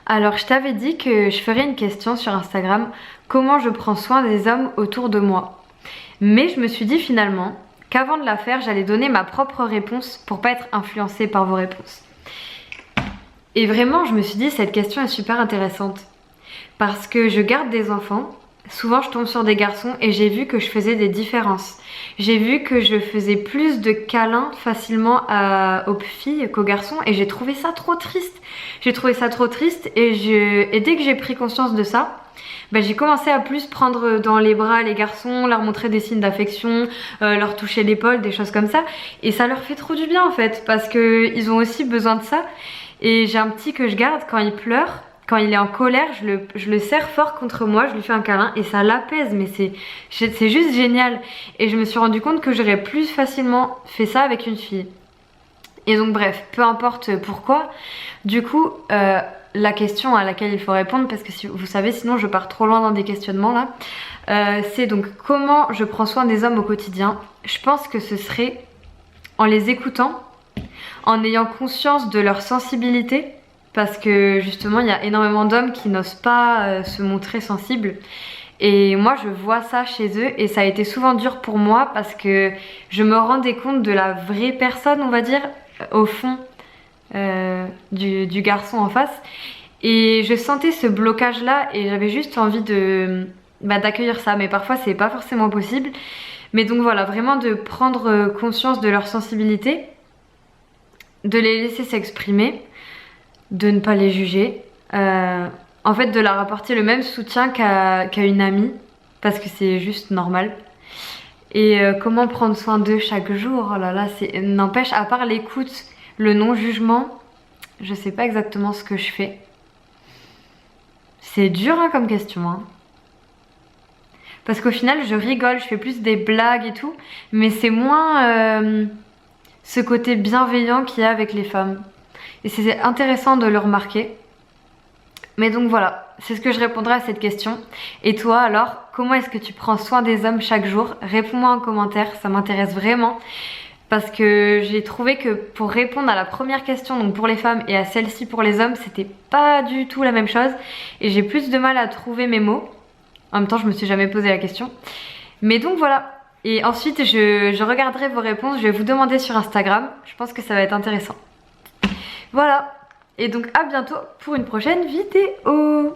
Alors, je t'avais dit que je ferais une question sur Instagram, comment je prends soin des hommes autour de moi. Mais je me suis dit finalement qu'avant de la faire, j'allais donner ma propre réponse pour pas être influencée par vos réponses. Et vraiment, je me suis dit, cette question est super intéressante. Parce que je garde des enfants, souvent je tombe sur des garçons et j'ai vu que je faisais des différences. J'ai vu que je faisais plus de câlins facilement aux filles qu'aux garçons et j'ai trouvé ça trop triste. J'ai trouvé ça trop triste et dès que j'ai pris conscience de ça, j'ai commencé à plus prendre dans les bras les garçons, leur montrer des signes d'affection, leur toucher l'épaule, des choses comme ça. Et ça leur fait trop du bien en fait, parce qu'ils ont aussi besoin de ça. Et j'ai un petit que je garde quand il pleure. Quand il est en colère, je le serre fort contre moi, je lui fais un câlin et ça l'apaise, mais c'est juste génial. Et je me suis rendu compte que j'aurais plus facilement fait ça avec une fille. Et donc bref, peu importe pourquoi, du coup, la question à laquelle il faut répondre, parce que si, vous savez, sinon je pars trop loin dans des questionnements là, c'est donc comment je prends soin des hommes au quotidien. Je pense que ce serait en les écoutant, en ayant conscience de leur sensibilité, parce que justement il y a énormément d'hommes qui n'osent pas se montrer sensibles. Et moi je vois ça chez eux et ça a été souvent dur pour moi parce que je me rendais compte de la vraie personne, on va dire, au fond du garçon en face. Et je sentais ce blocage là et j'avais juste envie d'accueillir ça, mais parfois c'est pas forcément possible. Mais donc voilà, vraiment de prendre conscience de leur sensibilité, de les laisser s'exprimer, de ne pas les juger, en fait de leur apporter le même soutien qu'à une amie, parce que c'est juste normal. Et comment prendre soin d'eux chaque jour, oh là là, n'empêche, à part l'écoute, le non-jugement, je sais pas exactement ce que je fais. C'est dur hein, comme question hein. Parce qu'au final je rigole, je fais plus des blagues et tout, mais c'est moins ce côté bienveillant qu'il y a avec les femmes. Et c'est intéressant de le remarquer. Mais donc voilà, c'est ce que je répondrai à cette question. Et toi alors, comment est-ce que tu prends soin des hommes chaque jour? Réponds-moi en commentaire, ça m'intéresse vraiment. Parce que j'ai trouvé que pour répondre à la première question, donc pour les femmes, et à celle-ci pour les hommes, c'était pas du tout la même chose. Et j'ai plus de mal à trouver mes mots. En même temps, je me suis jamais posé la question. Mais donc voilà. Et ensuite, je regarderai vos réponses, je vais vous demander sur Instagram. Je pense que ça va être intéressant. Voilà, et donc à bientôt pour une prochaine vidéo.